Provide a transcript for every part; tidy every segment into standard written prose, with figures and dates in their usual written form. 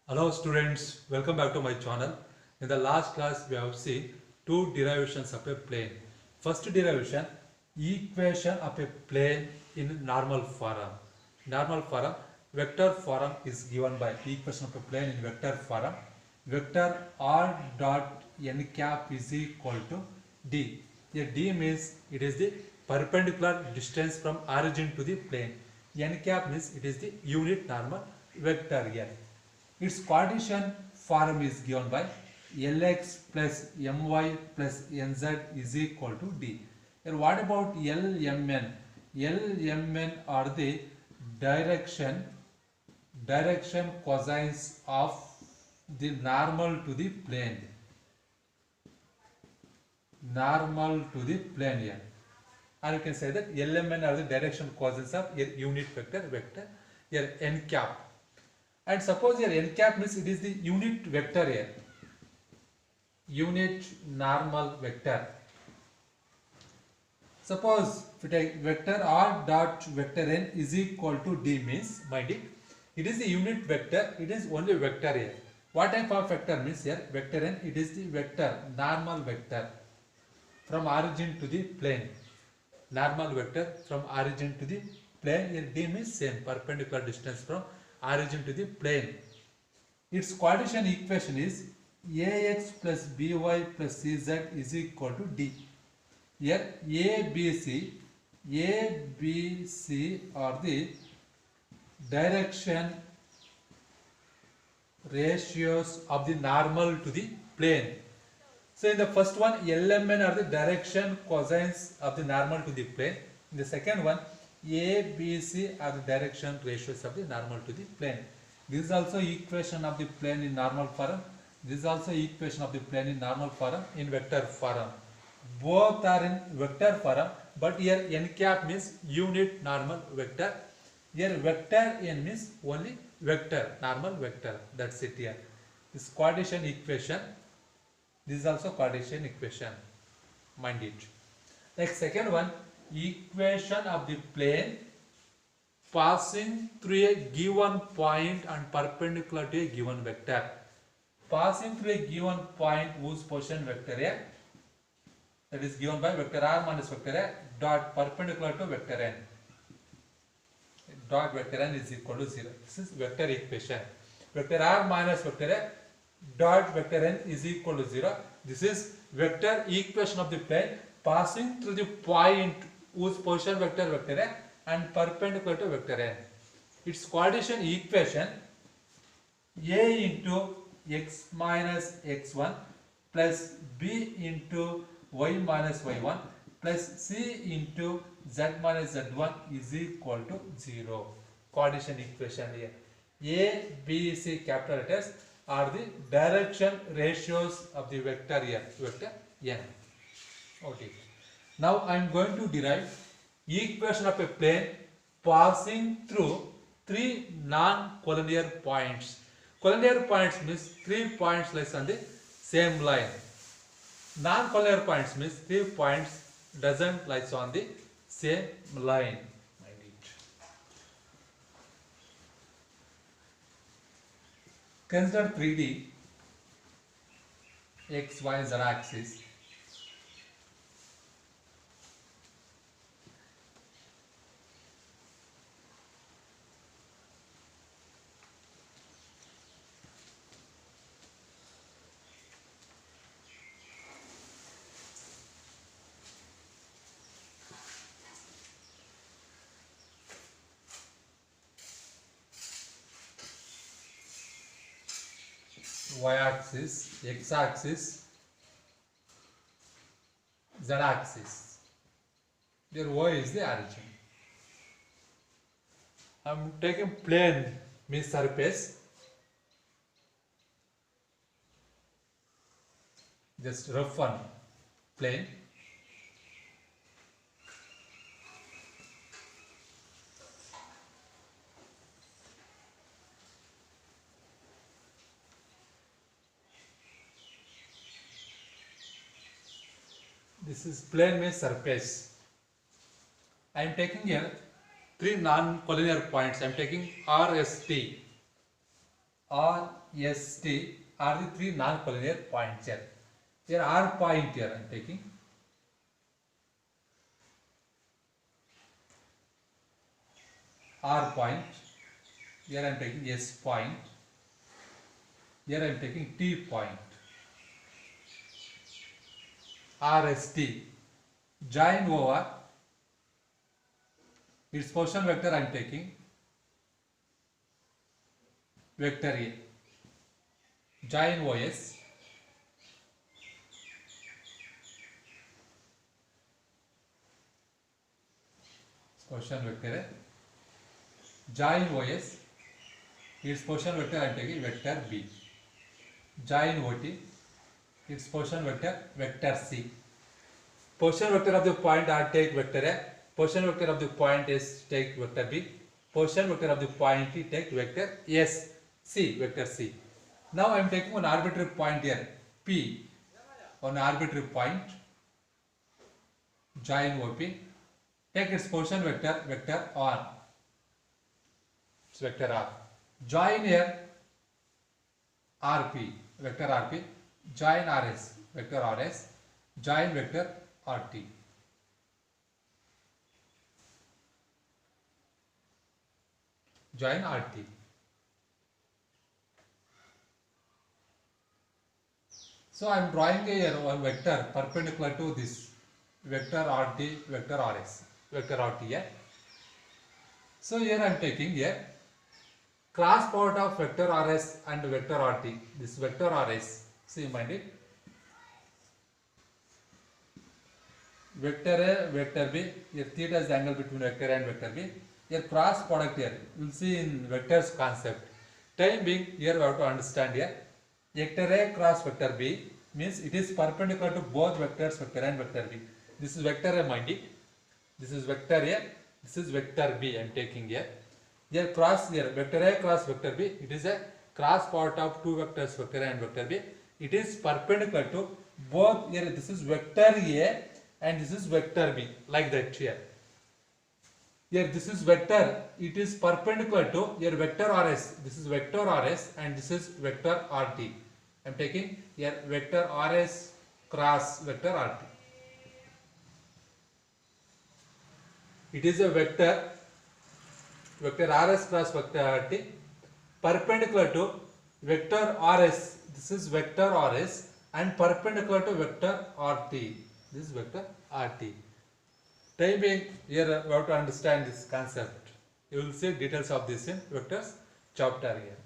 Hello students, welcome back to my channel. In the last class we have seen two derivations of a plane. First derivation, equation of a plane in normal form. Normal form, vector form is given by equation of a plane in vector form. Vector r dot n cap is equal to d. Here d means it is the perpendicular distance from origin to the plane. N cap means it is the unit normal vector here. Its Cartesian form is given by Lx plus My plus Nz is equal to D. And what about Lmn? Lmn are the direction cosines of the normal to the plane. Normal to the plane here. Or you can say that Lmn are the direction cosines of a unit vector here n cap. And suppose here n cap means it is the unit vector here, unit normal vector. Suppose if we take vector r dot vector n is equal to d means, mind it is the unit vector, it is only vector here. What type of vector means here, vector n, it is the vector, normal vector from origin to the plane. Normal vector from origin to the plane, here d means same, perpendicular distance from origin to the plane. Its Cartesian equation is ax plus by plus cz is equal to d. Here ABC are the direction ratios of the normal to the plane. So in the first one, Lmn are the direction cosines of the normal to the plane. In the second one, ABC are the direction ratios of the normal to the plane. This is also equation of the plane in normal form. This is also equation of the plane in normal form in vector form. Both are in vector form, but here n cap means unit normal vector. Here vector n means only vector, normal vector. That's it here. This Cartesian equation. This is also Cartesian equation. Mind it. Like second one, equation of the plane passing through a given point and perpendicular to a given vector. Passing through a given point whose position vector A, that is given by vector r minus vector A dot perpendicular to vector n. Dot vector n is equal to 0. This is vector equation. Vector r minus vector A dot vector n is equal to 0. This is vector equation of the plane passing through the point whose position vector A and perpendicular to vector n. Its Cartesian equation A into x minus x1 plus b into y minus y1 plus c into z minus z1 is equal to 0. Cartesian equation here. A, B, C capital letters are the direction ratios of the vector here, vector n. Okay. Now I am going to derive equation of a plane passing through three non-collinear points. Collinear points means 3 points lies on the same line. Non-collinear points means 3 points doesn't lies on the same line. Consider 3D x, y, z axis. Y-axis, x-axis, z-axis. There Y is the origin. I am taking plane means surface. Just rough one, plane. This is plane means surface. I am taking here three non-collinear points. I am taking RST. R, S, T are the three non-collinear points here. Here R point here I am taking. R point. Here I am taking S point. Here I am taking T point. RST. Join over its position vector I am taking vector A. Join OS. Position vector A. Join OS. Its position vector I am taking vector B. Join OT. Its position vector C. Position vector of the point I take vector A. Position vector of the point S take vector B. Position vector of the point T take vector S. C, vector C. Now I am taking one arbitrary point here, P, one arbitrary point, join OP, take its position vector R, it's vector R. Join here RP, vector RP, join RS, vector RS, join vector RT. Join RT. So I am drawing a vector perpendicular to this vector RT, vector RS, vector RT here. So here I am taking here cross product of vector RS and vector RT. This vector RS, see mind it. Vector A, vector B, here theta is the angle between vector A and vector B. Here cross product here, you will see in vectors concept. Time being, here we have to understand here. Vector A cross vector B means it is perpendicular to both vectors, vector A and vector B. This is vector A, mind it. This is vector A, this is vector B I am taking here. Here cross here, vector A cross vector B, it is a cross product of two vectors, vector A and vector B. It is perpendicular to both, here this is vector A and this is vector B, like that here. Here this is vector, it is perpendicular to here vector RS, this is vector RS and this is vector RT. I am taking here vector RS cross vector RT. It is a vector RS cross vector RT perpendicular to vector RS, this is vector RS and perpendicular to vector RT, this is vector RT. Time being, here we have to understand this concept. You will see details of this in vectors chapter here.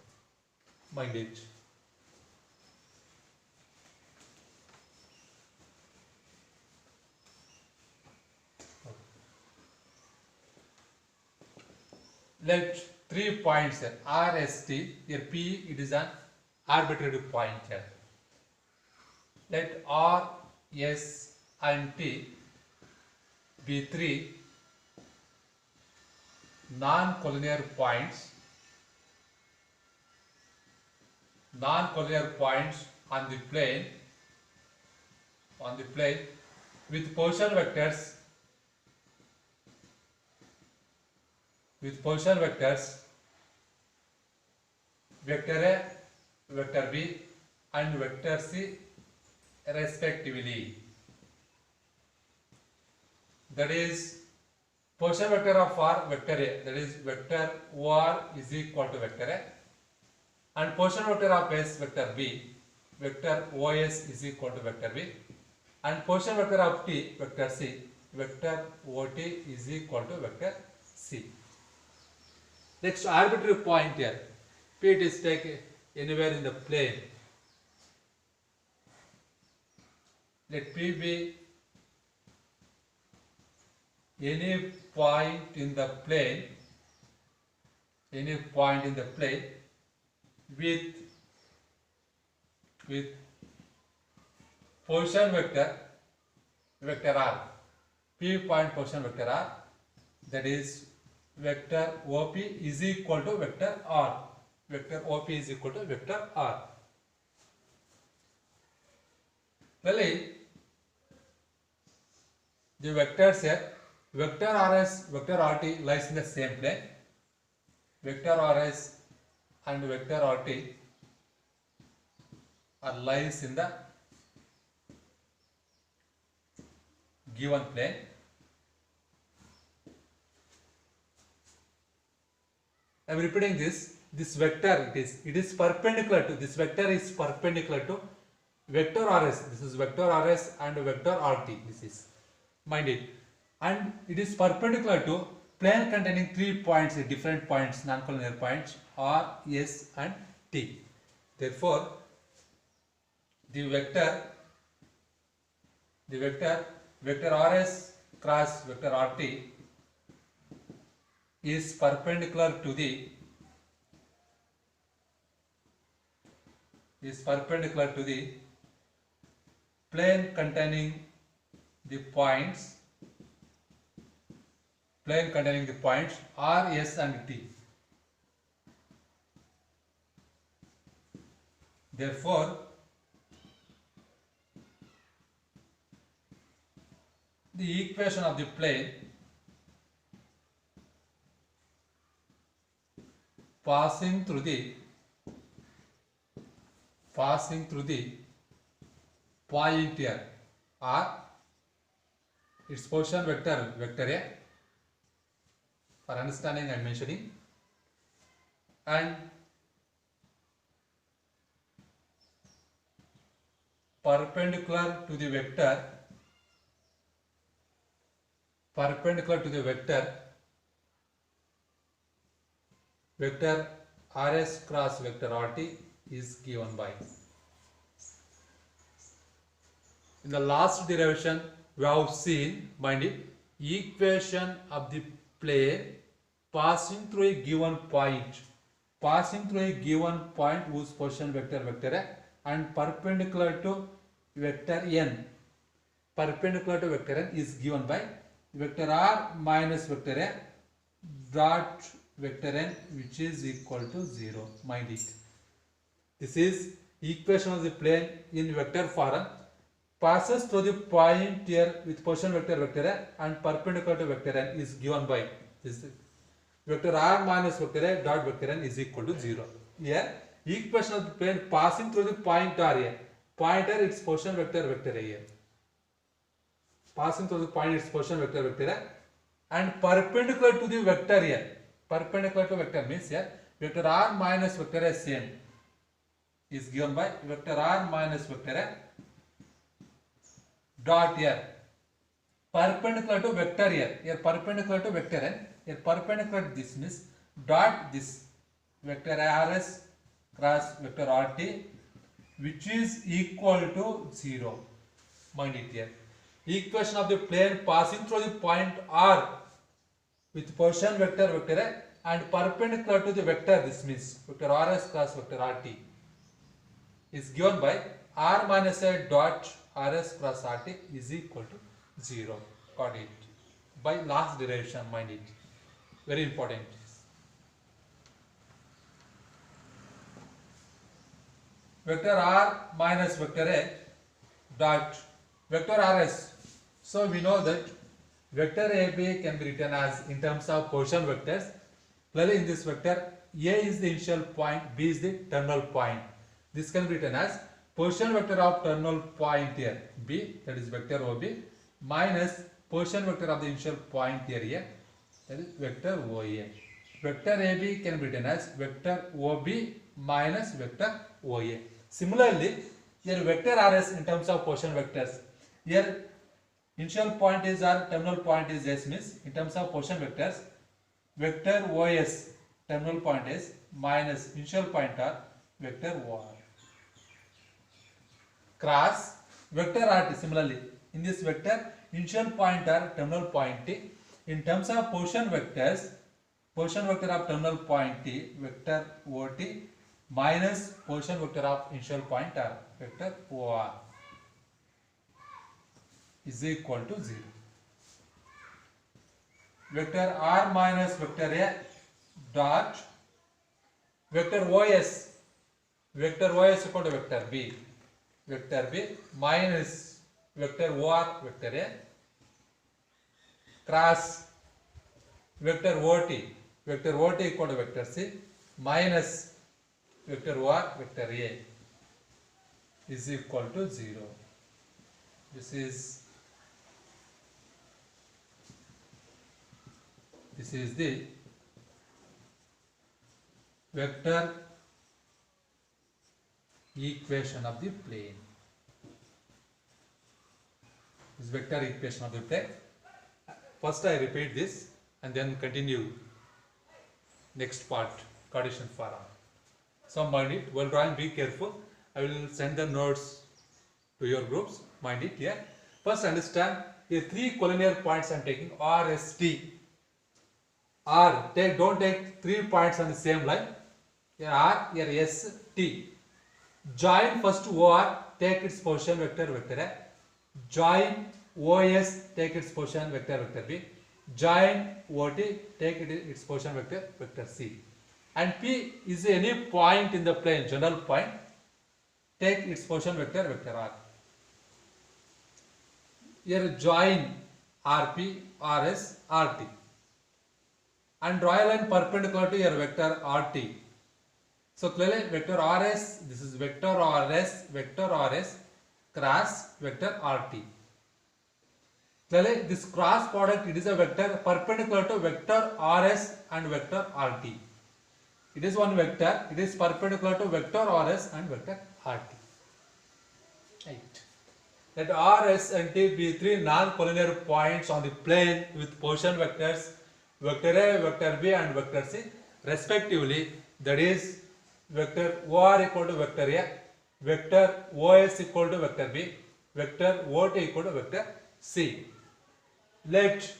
Mind it. Let 3 points here, R, S, T, here P, it is an arbitrary point here. Let R, S and T be 3 non-collinear points on the plane with position vectors vector A, vector B and vector C respectively. That is position vector of R, vector A, that is vector OR is equal to vector A, and position vector of S, vector B, vector OS is equal to vector B, and position vector of T, vector C, vector OT is equal to vector C. Next arbitrary point here, P it is taken anywhere in the plane. Let P be any point in the plane with position vector R, P point position vector R, that is vector OP is equal to vector R. Vector OP is equal to vector R. Really, the vectors here, vector RS, vector RT lies in the same plane. Vector RS and vector rt are lies in the given plane. I am repeating this. This vector it is perpendicular to this vector is perpendicular to vector rs. This is vector rs and vector rt. This is mind it, and it is perpendicular to plane containing 3 points, different points, non-collinear points r, s, and t. Therefore, the vector rs cross vector rt is perpendicular to the plane containing the points r, s, and t. Therefore, the equation of the plane passing through the point here r, its position vector A. For understanding, I am mentioning, and perpendicular to the vector vector rs cross vector rt is given by. In the last derivation, we have seen, mind it, equation of the plane passing through a given point whose position vector A and perpendicular to vector n is given by vector r minus vector A dot vector n, which is equal to 0. Mind it. This is equation of the plane in vector form, passes through the point here with position vector A and perpendicular to vector n is given by this vector r minus vector A dot vector n is equal to 0. Here equation of the plane passing through the point r here. Point r, its position vector A here. Passing through the point, its position vector A and perpendicular to the vector here. Perpendicular to vector means here vector r minus vector A same is given by vector r minus vector A dot here perpendicular to vector here perpendicular to vector n, here perpendicular to this means dot this vector rs cross vector rt, which is equal to 0. Mind it here. Equation of the plane passing through the point r with position vector A and perpendicular to the vector, this means vector rs cross vector rt, is given by r minus a dot rs cross rt is equal to 0. Got it? By last derivation, mind it. Very important. Vector r minus vector a dot vector rs. So we know that vector AB can be written as in terms of position vectors. Clearly in this vector, A is the initial point, B is the terminal point. This can be written as position vector of terminal point here, B, that is vector OB, minus position vector of the initial point here, that is vector OA. Vector AB can be written as vector OB minus vector OA. Similarly, here vector RS in terms of position vectors, here initial point is R, terminal point is S, means in terms of position vectors, vector OS terminal point is minus initial point R, vector OR. Cross vector RT, similarly in this vector initial point R, terminal point T, in terms of position vectors, position vector of terminal point T, vector OT minus position vector of initial point R, vector OR, is equal to 0. Vector R minus vector A dot vector OS equal to vector B minus vector OR vector A cross vector OT equal to vector C minus vector or vector A is equal to 0. This is the vector equation of the plane. This vector equation of the plane. First I repeat this and then continue next part, Cartesian form. So mind it, while drawing be careful. I will send the notes to your groups, mind it here. First understand, here 3 collinear points I am taking, R, S, T. R, don't take 3 points on the same line. Here R, here S, T. Join first OR, take its position vector, vector A. Join OS, take its position vector, vector B. Join OT, take its position vector, vector C. And P is any point in the plane, general point. Take its position vector, vector R. Here join RP, RS, RT. And draw a line perpendicular to your vector RT. So clearly vector RS, this is vector RS cross vector RT. Clearly this cross product, it is a vector perpendicular to vector RS and vector RT. It is one vector, it is perpendicular to vector RS and vector RT. Right. Let RS and T be 3 non-collinear points on the plane with position vectors vector A, vector B and vector C respectively. That is vector OR equal to vector A, vector OS equal to vector B, vector OT equal to vector C. Let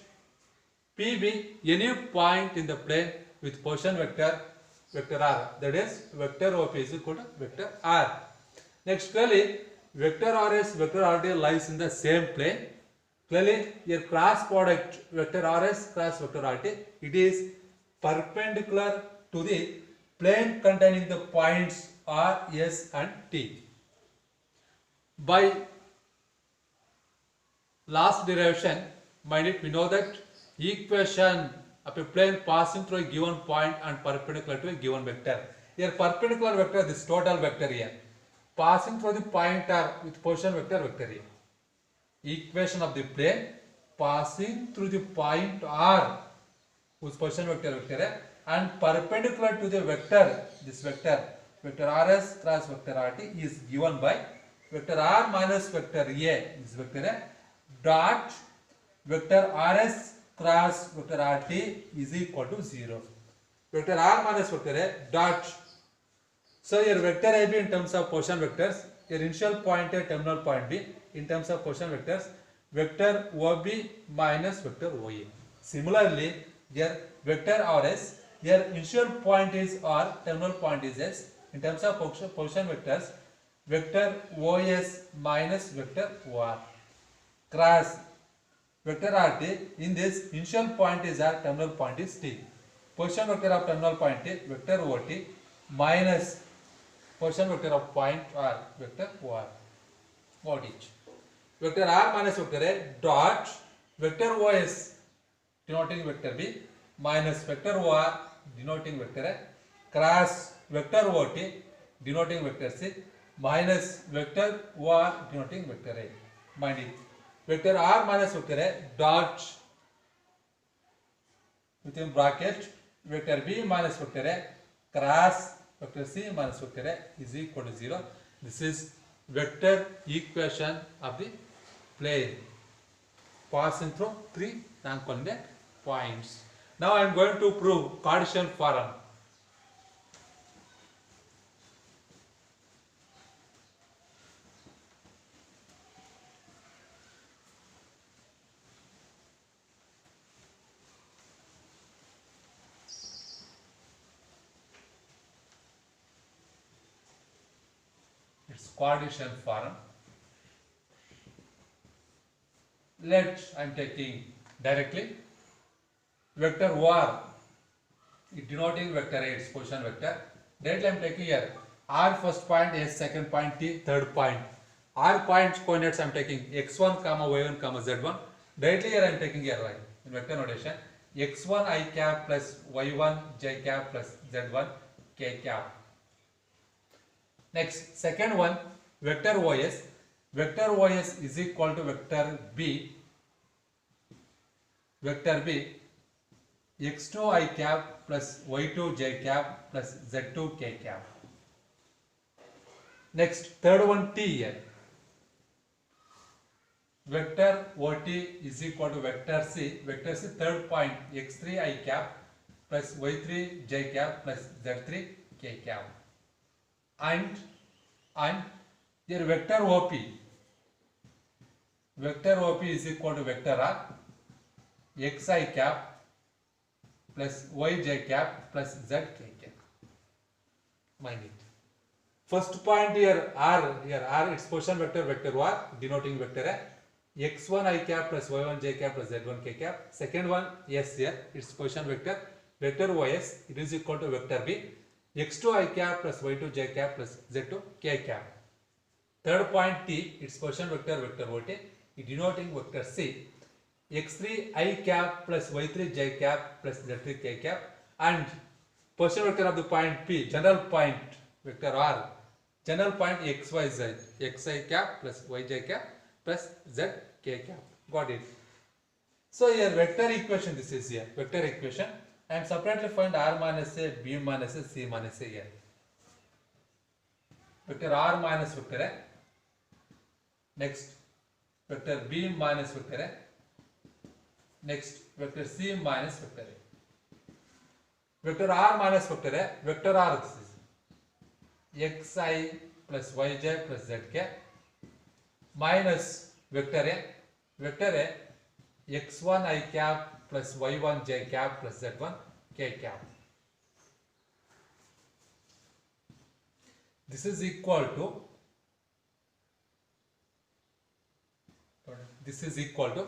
P be any point in the plane with position vector R. That is vector OP is equal to vector R. Next, clearly vector RS, vector RT lies in the same plane. Clearly your cross product vector RS cross vector RT, it is perpendicular to the plane containing the points R, S and T. By last derivation, mind it, we know that equation of a plane passing through a given point and perpendicular to a given vector. Here perpendicular vector, this total vector here, passing through the point R with position vector, vector A. Equation of the plane passing through the point R whose position vector, vector A, and perpendicular to the vector, this vector RS cross vector RT is given by vector R minus vector A, this vector A, dot vector RS cross vector RT is equal to 0. Vector R minus vector A dot. So your vector AB in terms of position vectors, your initial point A, terminal point B in terms of position vectors, vector OB minus vector OA. Similarly, your vector RS, your initial point is R, terminal point is S. In terms of position vectors, vector OS minus vector OR. Cross vector RT, in this initial point is R, terminal point is T. Position vector of terminal point is vector OT minus position vector of point R, vector OR. Got it. Vector R minus vector A dot vector OS denoting vector B minus vector OR denoting vector A cross vector OT denoting vector C minus vector OR denoting vector A. Mind it. Vector R minus vector A dot within bracket vector B minus vector A cross vector C minus vector A is equal to 0. This is vector equation of the plane passing through 3 non-collinear points. Now I am going to prove Cartesian form. It's Cartesian form. I am taking directly vector OR, it denoting vector A, its position vector. Directly I am taking here R first point, S second point, T third point. R points coordinates I am taking x1, y1, z1. Directly here I am taking here right in vector notation x1 I cap plus y1 j cap plus z1 k cap. Next, second one, vector OS. Vector OS is equal to vector B. Vector B, x2 I cap plus y2 j cap plus z2 k cap. Next, third one T here. Vector OT is equal to vector C. Vector C, third point, x3 I cap plus y3 j cap plus z3 k cap. And here vector OP. Vector OP is equal to vector R, xi cap plus yj cap plus zk cap. Mind it. First point here R its position vector, vector R denoting vector A. x1 I cap plus y1 j cap plus z1 k cap. Second one S here, its position vector, vector OS, it is equal to vector B, x2 I cap plus y2 j cap plus z2 k cap. Third point T, its position vector, vector OT, it denoting vector C, x3 I cap plus y3 j cap plus z3 k cap, and position vector of the point P, general point vector R, general point xyz, xi cap plus yj cap plus z k cap. Got it? So here vector equation, this is here vector equation. I am separately find r minus a, b minus a, c minus a here. Vector r minus vector a. Next vector b minus vector a. Next vector c minus vector a. Vector r minus vector a. Vector r, this is xi plus yj plus zk minus vector a. Vector a, x1 I cap plus y1 j cap plus z1 k cap. This is equal to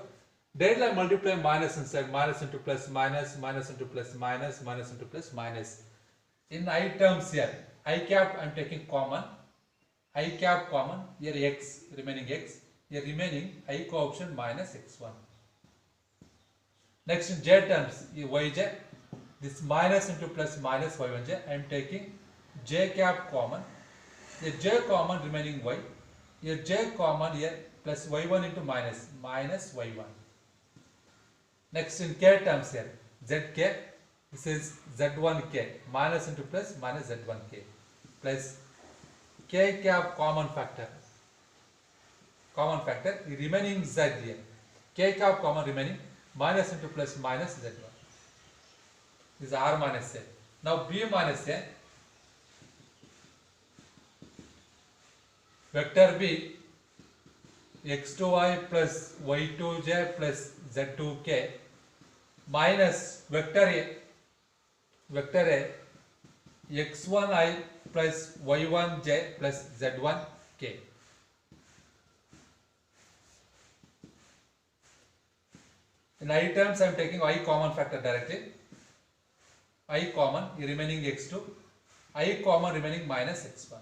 directly I multiply minus inside, minus into plus minus, minus into plus minus, minus into plus minus. In I terms here, I cap I am taking common, I cap common, here x, remaining x, here remaining I coefficient minus x1. Next in j terms, yj, this minus into plus minus y1j, I am taking j cap common, here j common, remaining y, here j common, here plus y1 into minus, minus y1. Next in k terms here, zk, this is z1k, minus into plus minus z1k, plus k cap common factor, remaining z here, k cap common remaining, minus into plus minus z1. This is r minus a. Now b minus a, vector b, x2i plus y2j plus z2k minus vector a, x1i plus y1j plus z1k. In I terms, I am taking I common factor directly. I common, remaining x2, I common remaining minus x1.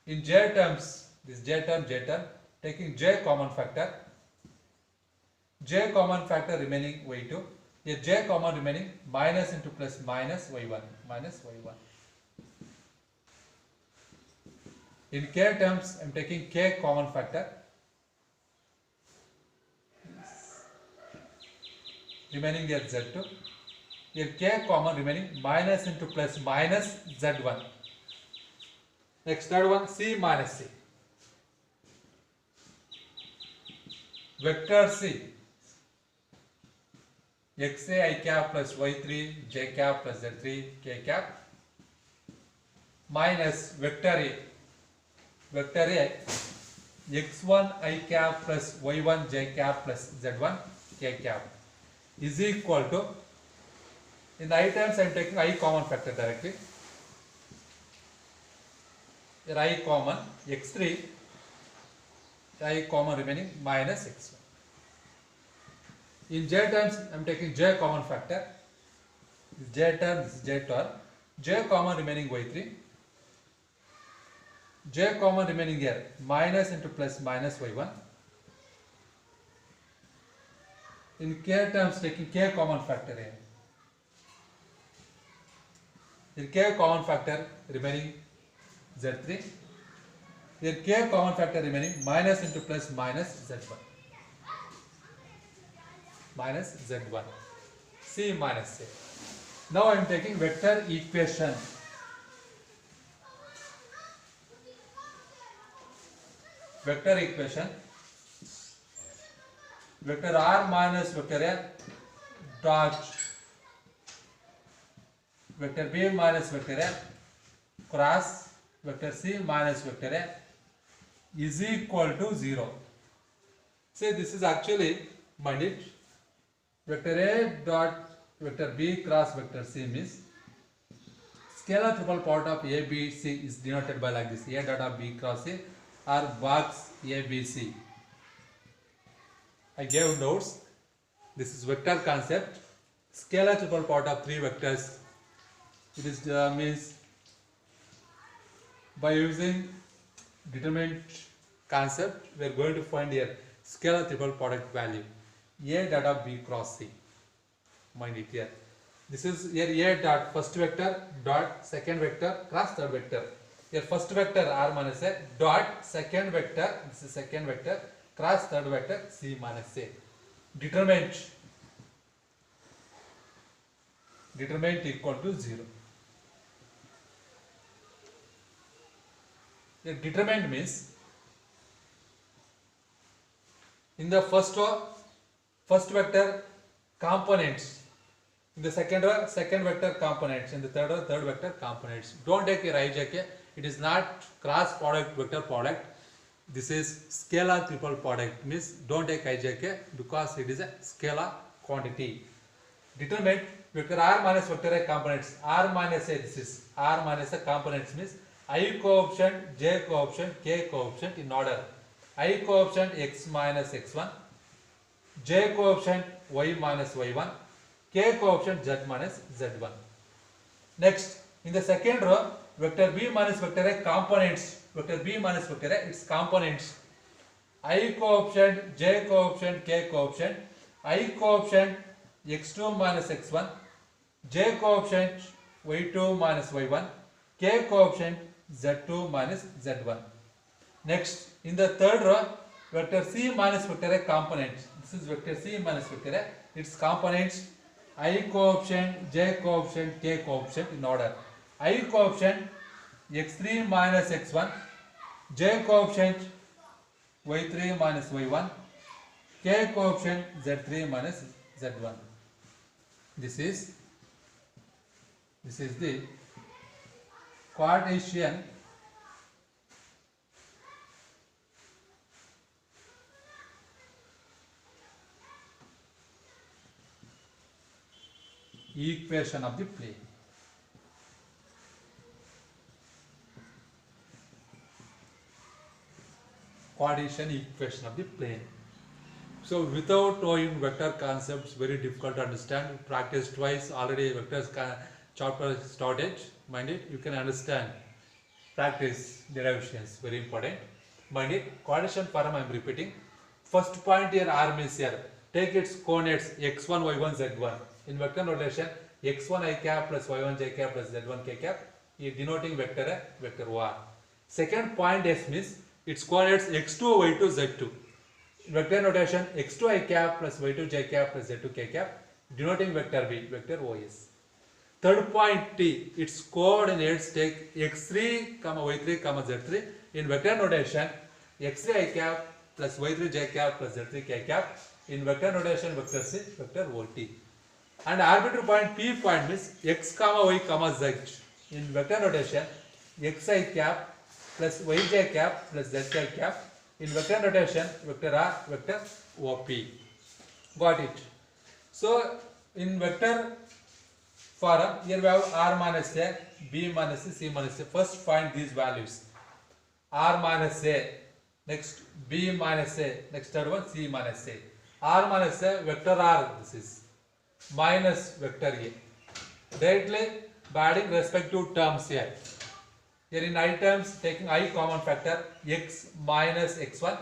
In j terms, this j term, taking j common factor remaining y2, here j common remaining minus into plus minus y1, In k terms, I am taking k common factor remaining here z2, here k common remaining minus into plus minus z1. Next third one, c minus c. Vector c, xa I cap plus y3 j cap plus z3 k cap minus vector a, x1 I cap plus y1 j cap plus z1 k cap is equal to, in I terms I am taking I common factor directly. Here I common, x3, I common remaining minus x1. In j terms I am taking j common factor, j term, this is j term, j common remaining y3, j common remaining here minus into plus minus y1. In k terms taking k common factor here. In k common factor remaining Z3. Here k common factor remaining, minus into plus minus Z1. Minus Z1. C minus A. Now I am taking vector equation. Vector equation. Vector R minus vector A dot vector B minus vector A cross vector C minus vector A is equal to 0. Say this is actually mind it. Vector A dot vector B cross vector C means scalar triple product of A, B, C is denoted by like this: A dot of B cross C or box A, B, C. I gave notes. This is vector concept. Scalar triple product of three vectors. It is means by using determinant concept, we are going to find here scalar triple product value A dot of B cross C. Mind it here. This is here A dot first vector dot second vector cross third vector. Here first vector R minus A dot second vector, this is second vector cross third vector C minus A. Determinant equal to 0. The determinant means in the first vector components, in the second vector components, in the third vector components. Don't take a hijack. It is not cross product vector product. This is scalar triple product means don't take hijack because it is a scalar quantity. Determinant vector R minus vector A components. R minus A, this is R minus A components means I coefficient, J coefficient, K coefficient in order. I coefficient X minus X1, J coefficient Y minus Y1, K coefficient Z minus Z1. Next, in the second row, vector B minus vector A components. Vector B minus vector A, its components. I coefficient, J coefficient, K coefficient. I coefficient X2 minus X1, J coefficient Y2 minus Y1, K coefficient Z2 minus Z1. Next, in the third row, vector C minus vector A components. This is vector C minus vector A. Its components I coefficient, J coefficient, K coefficient in order. I coefficient X3 minus X1, J coefficient Y3 minus Y1, K coefficient Z3 minus Z1. This is the Cartesian equation of the plane. Cartesian equation of the plane. So without knowing vector concepts, very difficult to understand. Practice twice already. Vectors chapter started. Mind it, you can understand. Practice derivations, very important. Mind it, Cartesian form I am repeating. First point here R means here. Take its coordinates x1, y1, z1. In vector notation, x1 I cap plus y1 j cap plus z1 k cap is denoting vector R. Second point S means its coordinates x2, y2, z2. In vector notation, x2 I cap plus y2 j cap plus z2 k cap denoting vector B, vector OS. Third point T, its coordinates take x3, y3, z3. In vector notation, x3 I cap plus y3 j cap plus z3 k cap. In vector notation, vector C, vector OT. And arbitrary point P point means x, y, z. In vector notation, xi cap plus yj cap plus zj cap. In vector notation, vector R, vector OP. Got it? So, in vector form, here we have R minus A, B minus A, C minus A. First find these values. R minus A, next B minus A, next third one C minus A. R minus A, vector R, this is minus vector A. Directly by adding respective terms here. Here in I terms taking I common factor x minus x1.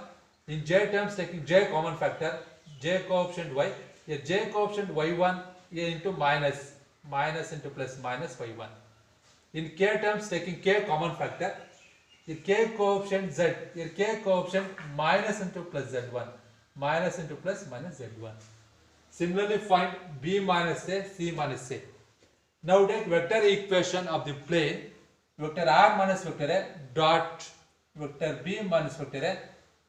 In j terms taking j common factor j coefficient y. Here j coefficient y1 here into minus into plus minus y1. In k terms taking k common factor Here k coefficient z. Here k coefficient minus into plus z1. Minus into plus minus z1. Similarly, find b minus a, c minus a. Now take vector equation of the plane vector r minus vector a dot vector b minus vector a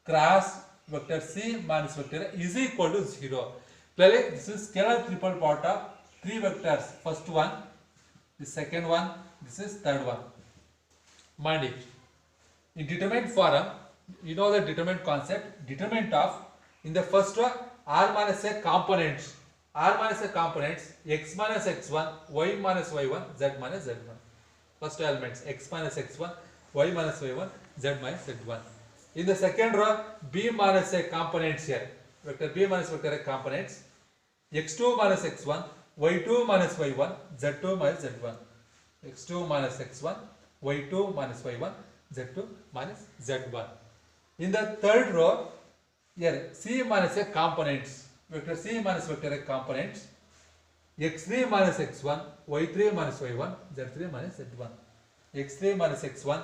cross vector c minus vector a is equal to 0. Clearly, this is scalar triple product of three vectors. First one, the second one, this is third one. Mind it. In determinant form, you know the determinant concept. Determinant of, in the first one, r minus a components. R minus a components, x minus x1, y minus y1, z minus z1. First elements, x minus x1, y minus y1, z minus z1. In the second row, b minus a components here. Vector b minus vector a components, x2 minus x1, y2 minus y1, z2 minus z1. x2 minus x1, y2 minus y1, z2 minus z1. In the third row, here c minus a components. Vector c minus vector a components, x3 minus x1, y3 minus y1, z3 minus z1. x3 minus x1,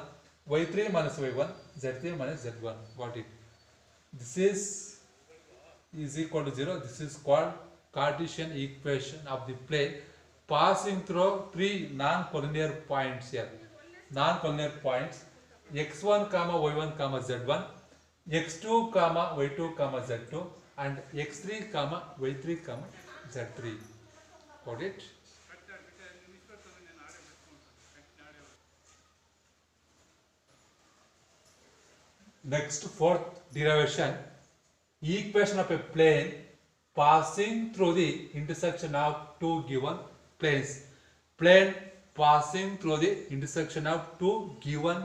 y3 minus y1, z3 minus z1. Got it? This is equal to 0. This is called Cartesian equation of the plane passing through three non-collinear points here. Non-collinear points x1 comma y1 comma z1, x2 comma y2 comma z2, and x3 comma y3 comma z3. Got it? Next, fourth derivation, equation of a plane passing through the intersection of two given planes. Plane passing through the intersection of two given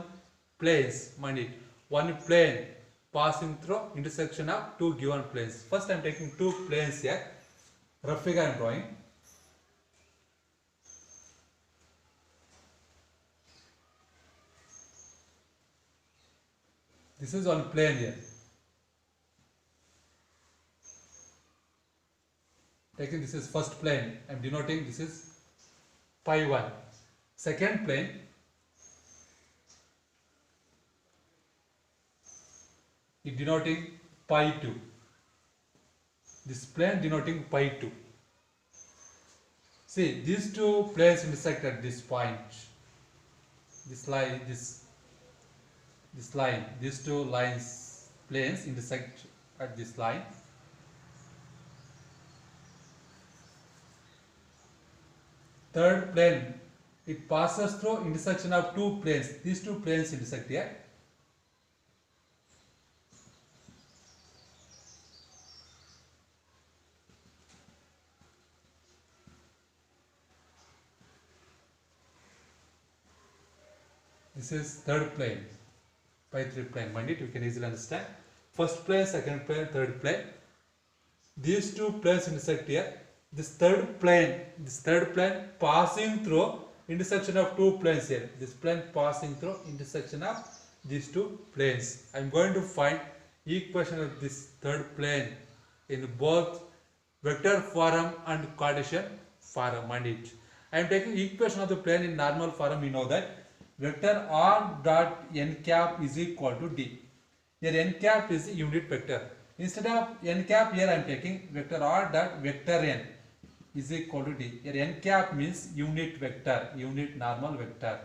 planes. Mind it. One plane passing through intersection of two given planes. First I am taking two planes here. Rough figure I am drawing. This is one plane here. Taking this is first plane. I am denoting this is pi 1. Second plane, it denoting pi 2. This plane denoting pi 2. See, these two planes intersect at this point. This line, this line, these two lines, planes intersect at this line. Third plane, it passes through intersection of two planes. These two planes intersect here. This is third plane, pi 3 plane. Mind it, you can easily understand. First plane, second plane, third plane. These two planes intersect here. This third plane passing through intersection of two planes here. This plane passing through intersection of these two planes. I am going to find equation of this third plane in both vector form and Cartesian form. Mind it. I am taking equation of the plane in normal form. You know that vector r dot n cap is equal to d. Here n cap is unit vector. Instead of n cap, here I am taking vector r dot vector n is equal to d. Here n cap means unit vector, unit normal vector.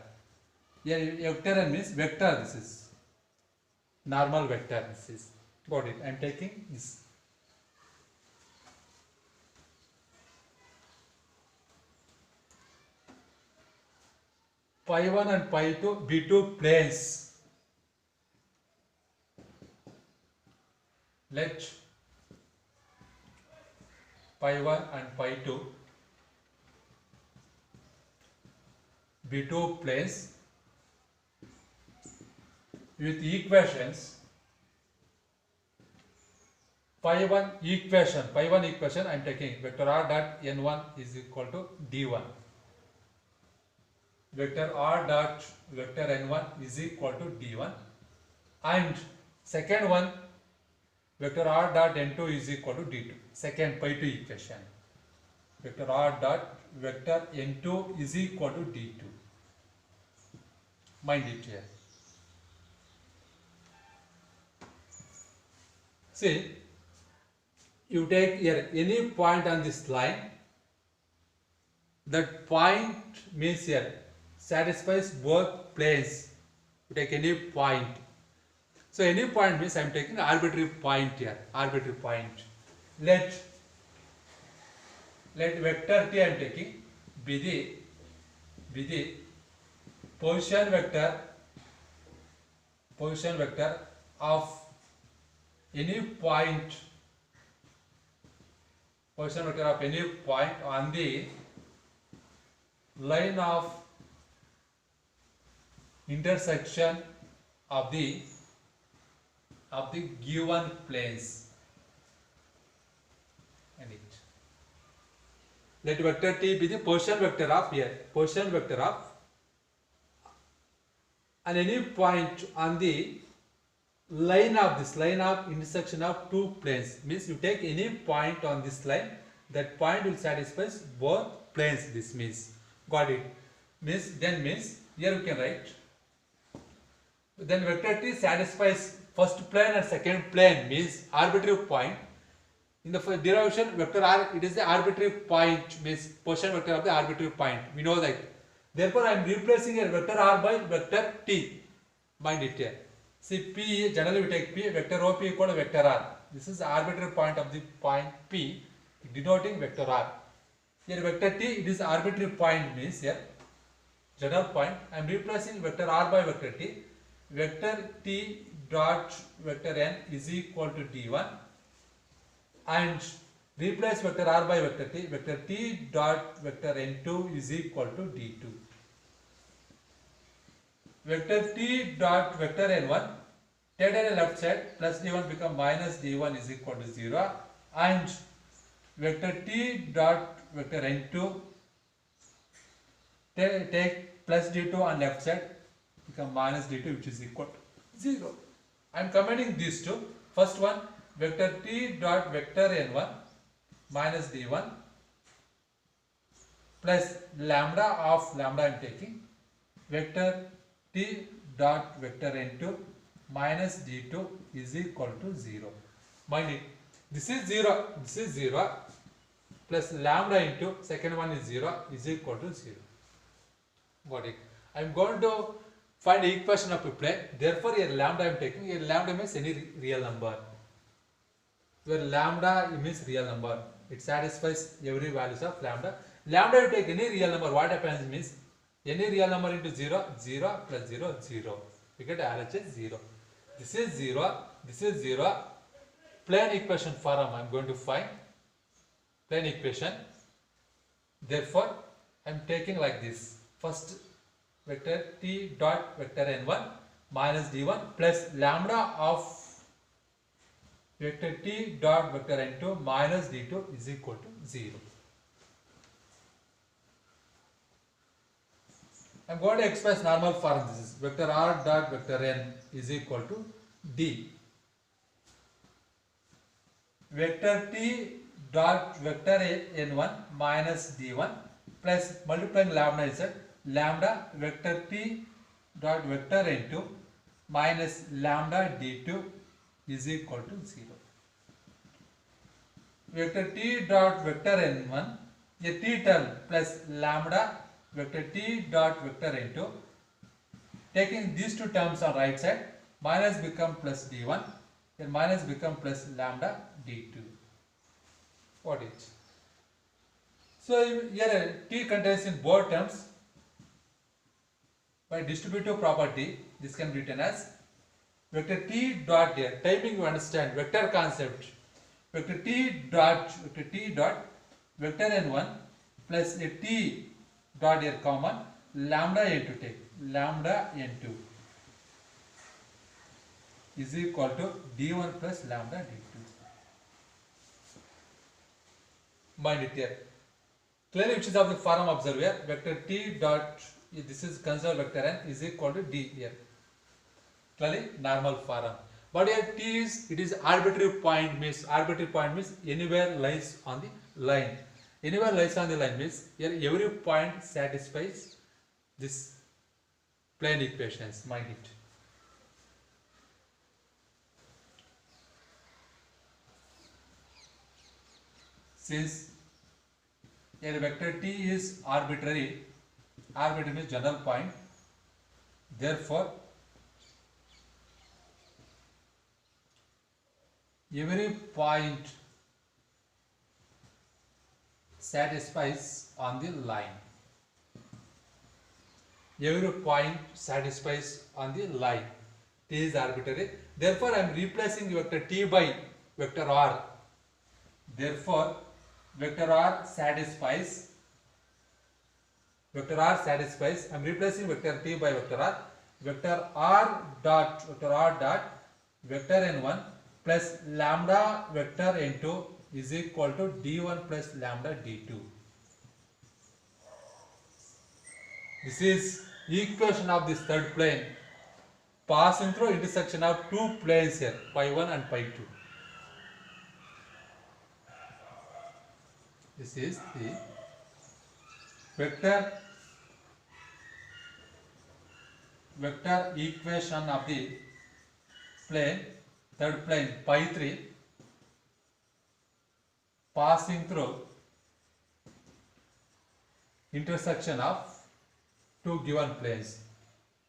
Here vector n means vector. This is normal vector. This is, got it. I am taking this. Pi 1 and pi 2 be two planes. Let pi 1 and pi 2 be two planes with equations. Pi 1 equation I am taking vector r dot n1 is equal to d1. Vector r dot vector n1 is equal to d1, and second one vector r dot n2 is equal to d2. Second pi 2 equation, vector r dot vector n2 is equal to d2. Mind it here. See, you take here any point on this line. That point means here satisfies both planes. You take any point. So any point means I am taking arbitrary point here. Arbitrary point. Let vector t I am taking be the position vector of any point. Position vector of any point on the line of intersection of the given planes. And it. Let vector t be the position vector of here. Position vector of at any point on the line of intersection of two planes. Means you take any point on this line, that point will satisfy both planes. This means, got it? Means here you can write. Then vector t satisfies first plane and second plane, means arbitrary point. In the derivation, vector r, it is the arbitrary point, means position vector of the arbitrary point. We know that. Therefore, I am replacing here vector r by vector t. Mind it here. See, P, generally we take P, vector OP equal to vector R. This is the arbitrary point of the point P, denoting vector R. Here vector T, it is arbitrary point, means here, general point. I am replacing vector R by vector T. Vector T dot vector N is equal to D1. And replace vector R by vector T. Vector T dot vector N2 is equal to D2. Vector T dot vector N1, take on the left side, plus D1 become minus D1 is equal to 0, and vector T dot vector N2, take plus D2 on left side, become minus D2 which is equal to 0. I am combining these two. First one, vector T dot vector N1 minus D1 plus lambda of lambda I am taking, vector T dot vector N2 minus D2 is equal to 0. Mind it, this is 0 plus lambda into second one is 0 is equal to 0. Got it? I am going to find the equation of a plane. Therefore, here lambda I am taking. Here lambda means any real number. Where lambda means real number. It satisfies every values of lambda. Lambda you take any real number. What happens means any real number into 0, 0 plus 0, 0. We get RHS 0. This is 0. This is 0. Plane equation form I am going to find. Plane equation. Therefore, I am taking like this. First vector T dot vector N1 minus D1 plus lambda of vector T dot vector N2 minus D2 is equal to 0. I am going to express normal form. This is vector R dot vector N is equal to D. Vector T dot vector N1 minus D1 plus multiplying lambda is lambda vector T dot vector N2 minus lambda D2 is equal to 0. Vector T dot vector N1, a T term plus lambda vector T dot vector N2, taking these two terms on right side, minus become plus D1, then minus become plus lambda D2. What is? So here T contains in both terms. By distributive property, this can be written as vector T dot here. Typing you understand vector concept. Vector T dot vector N1 plus a T dot here common, lambda N2 take, lambda N2 is equal to D1 plus lambda D2. Mind it here. Clearly which is of the form observed here, vector T dot, this is considered vector N is equal to D here. Clearly normal form. But here T is, it is arbitrary point, means anywhere lies on the line. Anywhere lies on the line means here every point satisfies this plane equations. Mind it. since a vector t is arbitrary means general point, therefore every point satisfies on the line. Every point satisfies on the line. T is arbitrary. Therefore, I am replacing vector t by vector r. Therefore, vector r satisfies. I am replacing vector t by vector r. Vector r dot vector n1 plus lambda vector n2 is equal to d1 plus lambda d2. This is equation of this third plane passing through intersection of two planes here, pi 1 and pi 2. This is the vector equation of the plane, third plane pi 3 passing through intersection of two given planes,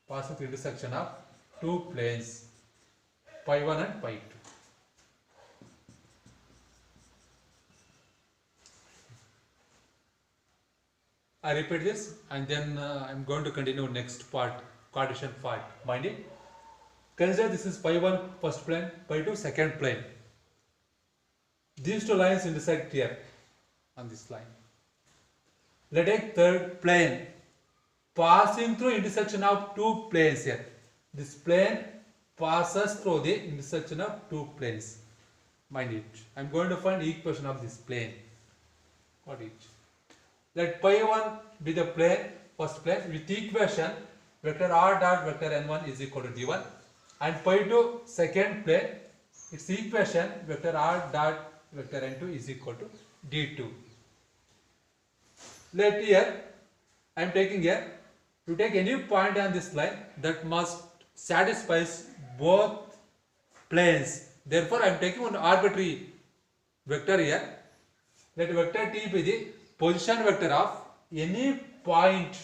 passing through intersection of two planes pi 1 and pi 2. I repeat this and then I am going to continue next part, Cartesian part. Mind it. Consider this is pi 1 first plane, pi 2 second plane. These two lines intersect here on this line. Let us take third plane passing through intersection of two planes here. This plane passes through the intersection of two planes. Mind it. I am going to find equation of this plane. What it? Let pi 1 be the plane, first plane, with equation vector r dot vector n1 is equal to d1, and pi 2 second plane, its equation vector r dot vector n2 is equal to d2. Let here I am taking here, to take any point on this line that must satisfies both planes. Therefore, I am taking one arbitrary vector here. Let vector t be the position vector of any point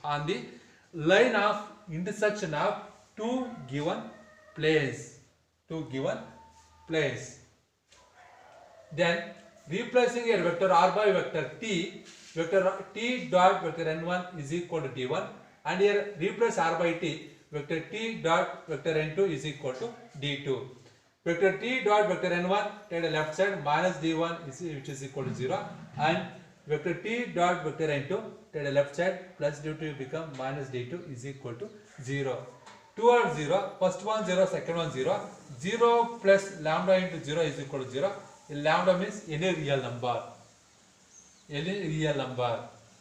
on the line of intersection of two given planes. Then replacing here vector r by vector t dot vector n1 is equal to d1, and here replace r by t, vector t dot vector n2 is equal to d2. Vector t dot vector n1 take the left side minus d1 which is equal to 0, and vector t dot vector n2 take the left side plus d2 become minus d2 is equal to 0. 2 are 0, first one 0, second one 0. 0 plus lambda into 0 is equal to 0. Lambda means any real number.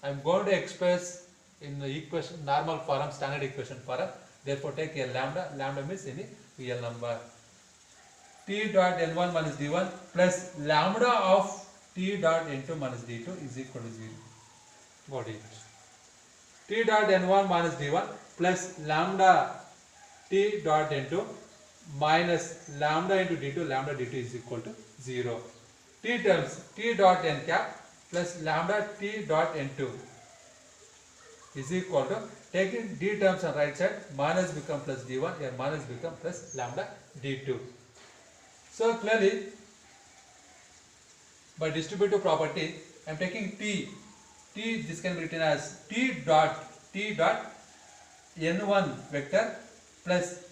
I am going to express in the equation normal form, standard equation form. Therefore, take a lambda. Lambda means any real number. T dot n1 minus d1 plus lambda of t dot n2 minus d2 is equal to 0. Got it. T dot n1 minus d1 plus lambda t dot n2 minus lambda into d2, lambda d2 is equal to 0. T terms t dot n cap plus lambda t dot n2 is equal to, taking d terms on right side, minus become plus d1, here minus become plus lambda d2. So clearly, by distributive property, I am taking t, this can be written as t dot n1 vector plus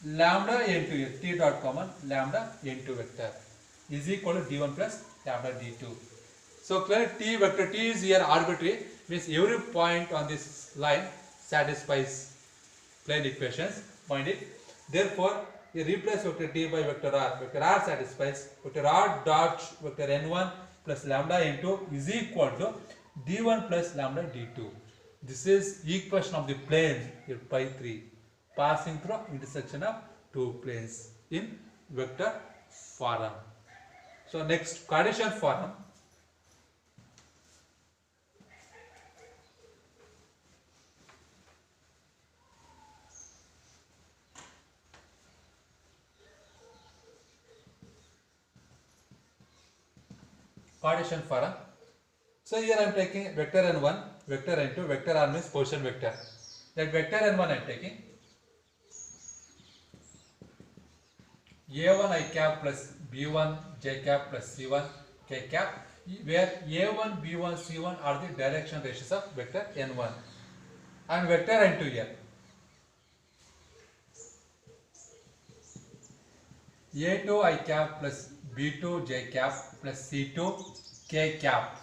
lambda n2, t dot common lambda n2 vector is equal to d1 plus lambda d2. So clearly t vector t is here arbitrary, means every point on this line satisfies plane equations. Find it. Therefore, you replace vector t by vector r. Vector r satisfies vector r dot vector n1 plus lambda n2 is equal to d1 plus lambda d2. This is equation of the plane here pi 3 passing through intersection of two planes in vector form. So next, Cartesian form. partition form. So here I am taking vector n1, vector n2, vector r means position vector. That vector n1 I am taking a1 I cap plus b1 j cap plus c1 k cap, where a1, b1, c1 are the direction ratios of vector n1, and vector n2 here. a2 I cap plus b2 j cap plus c2 k cap.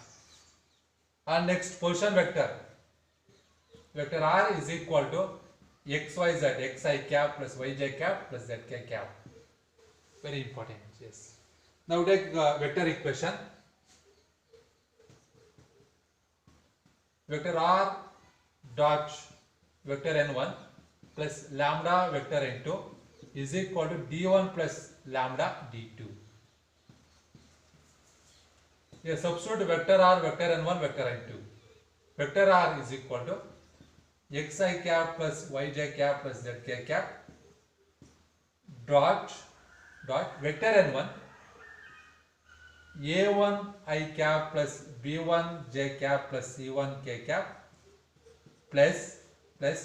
And next position vector, vector r is equal to xyz, xi cap plus yj cap plus zk cap. Very important. Yes. Now take vector equation. Vector r dot vector n1 plus lambda vector n2 is equal to d1 plus lambda d2. Here substitute vector r, vector n1, vector n2. Vector r is equal to xi cap plus yj cap plus zk cap dot vector n1 a1 I cap plus b1 j cap plus c1 k cap plus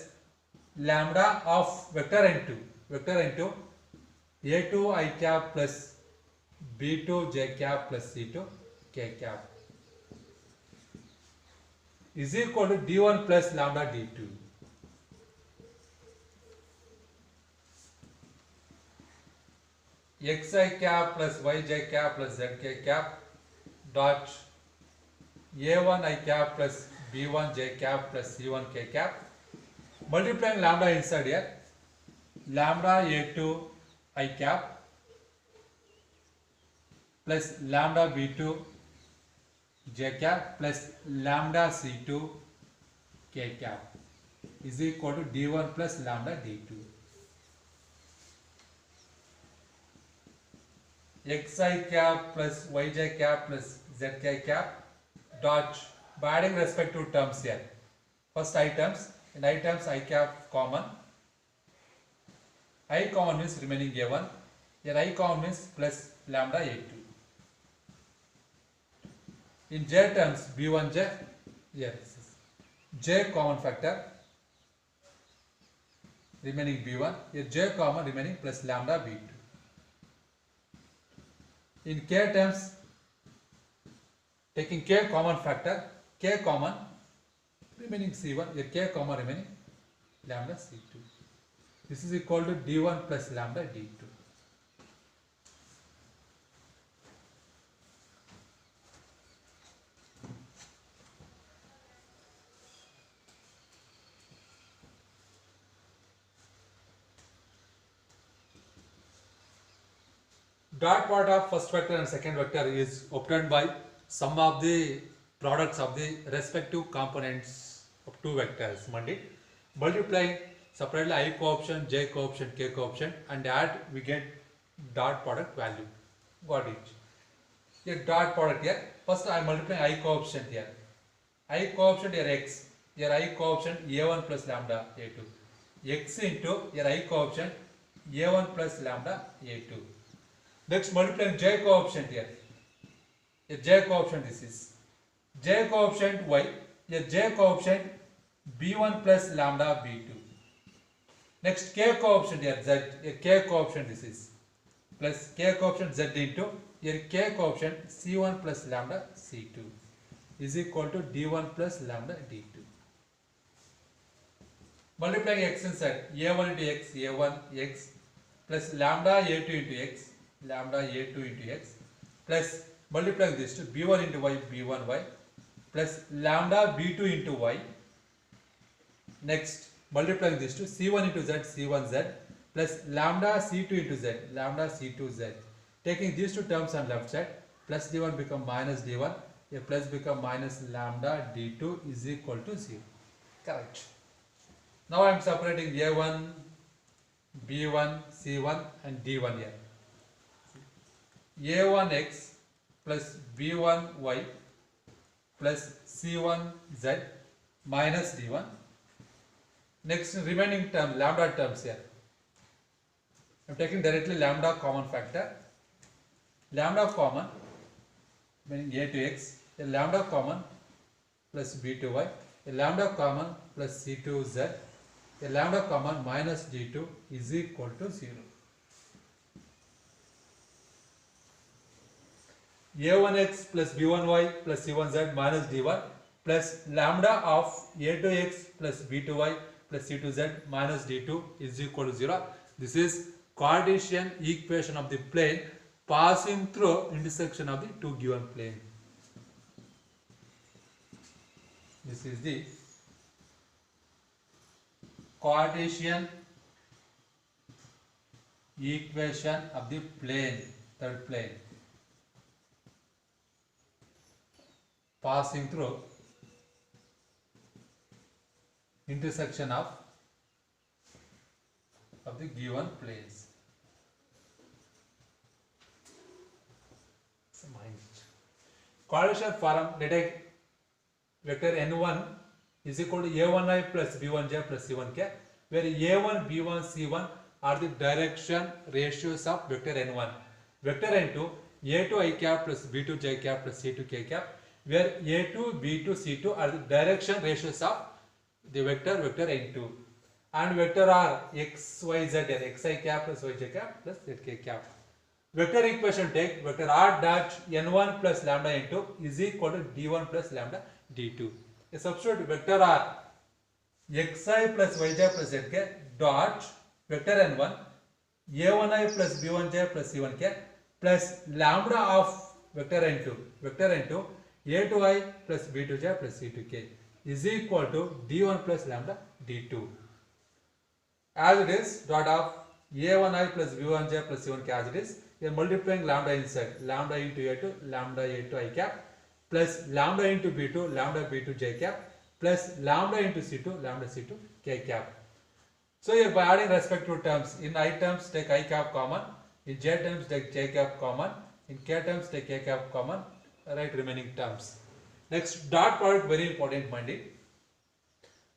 lambda of vector n2 a2 I cap plus b2 j cap plus c2 k cap is equal to d1 plus lambda d2. xi cap plus yj cap plus zk cap dot a1 I cap plus b1 j cap plus c1 k cap, multiplying lambda inside here, lambda a2 I cap plus lambda b2 j cap plus lambda c2 k cap is equal to d1 plus lambda d2. xi cap plus yj cap plus zk cap dot, by adding respective terms here. First I terms, in I terms I cap common. I common means remaining a1. Here I common means plus lambda a2. In j terms b1j, here j common factor, remaining b1. Here j common, remaining plus lambda b2. In k terms, taking k common factor, k common, remaining c1, here k common, remaining lambda c2. This is equal to d1 plus lambda d2. Dot product of first vector and second vector is obtained by sum of the products of the respective components of two vectors. Multiplying separately I coefficient, j coefficient, k coefficient, and add, we get dot product value. Got it? Here dot product here. First I am multiplying I coefficient here. I coefficient here x. Here I coefficient a1 plus lambda a2. X into here I coefficient a1 plus lambda a2. Next multiplying j coefficient here. Here j coefficient this is. J coefficient y. Here j coefficient b1 plus lambda b2. Next k coefficient here z. Here k coefficient this is. Plus k coefficient z into here k coefficient c1 plus lambda c2 is equal to d1 plus lambda d2. Multiplying x inside, a1 into x, a1 x plus lambda a2 into x, lambda a2 into x plus multiplying this to b1 into y, b1 y plus lambda b2 into y. Next multiplying this to c1 into z, c1 z plus lambda c2 into z, lambda c2 z. Taking these two terms on left side, plus d1 become minus d1, a plus become minus lambda d2 is equal to 0. Correct. Now I am separating a1, b1, c1 and d1 here. a1x plus b1y plus c1z minus d1. Next remaining term, lambda terms here. I am taking directly lambda common factor. Lambda common, meaning a to x, a lambda common plus b to y, a lambda common plus c to z, a lambda common minus d2 is equal to 0. a1x plus b1y plus c1z minus d1 plus lambda of a to x plus b to y plus c to z minus d2 is equal to 0. This is Cartesian equation of the plane passing through intersection of the two given plane. This is the Cartesian equation of the plane, third plane, passing through intersection of the given planes. Cartesian form, let us vector n1 is equal to a1i plus b1j plus c1k, where a1, b1, c1 are the direction ratios of vector n1. Vector n2, a2i cap plus b2j cap plus c2k cap, where a2, b2, c2 are the direction ratios of the vector n2. And vector r x, y, z, xi cap plus yj cap plus zk cap. Vector equation take vector r dash n1 plus lambda n2 is equal to d1 plus lambda d2. A substitute vector r xi plus yj plus zk dot vector n1 a1i plus b1j plus c1k plus lambda of vector n2 a2i plus b2j plus c2k is equal to d1 plus lambda d2. As it is, dot of a1i plus b1j plus c1k as it is, we are multiplying lambda inside, lambda into a2, lambda a2 I cap, plus lambda into b2, lambda b2 j cap, plus lambda into c2, lambda c2 k cap. So here by adding respective terms, in I terms take I cap common, in j terms take j cap common, in k terms take k cap common, write remaining terms. Next, dot product, very important, mind it.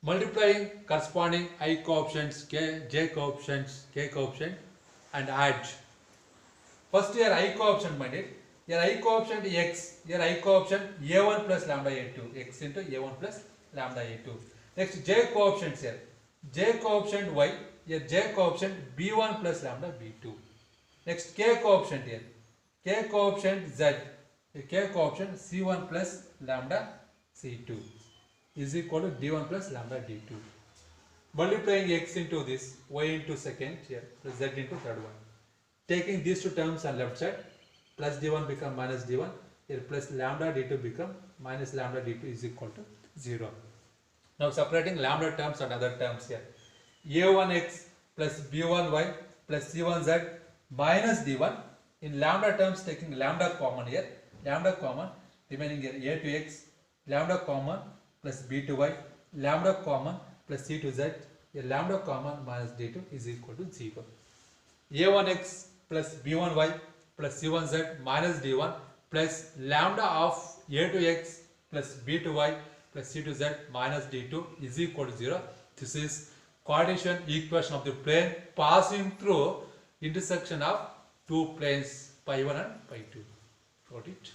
Multiplying corresponding I coefficients, k, j coefficients, k coefficient, and add. First here I coefficient, mind it. Here I coefficient x, here I coefficient a1 plus lambda a2, x into a1 plus lambda a2. Next j coefficients here, j coefficient y, here j coefficient b1 plus lambda b2. Next k coefficient here, k coefficient z, k coefficient c1 plus lambda c2 is equal to d1 plus lambda d2. Multiplying x into this, y into second here, plus z into third one. Taking these two terms on left side, plus d1 become minus d1, here plus lambda d2 become minus lambda d2 is equal to 0. Now separating lambda terms and other terms here. a1x plus b1y plus c1z minus d1. In lambda terms taking lambda common here, lambda common, remaining here a to x, lambda common plus b to y, lambda common plus c to z, a lambda common minus d2 is equal to 0. a1x plus b1y plus c1z minus d1 plus lambda of a to x plus b to y plus c to z minus d2 is equal to 0. This is Cartesian equation of the plane passing through intersection of two planes pi1 and pi2. Got it?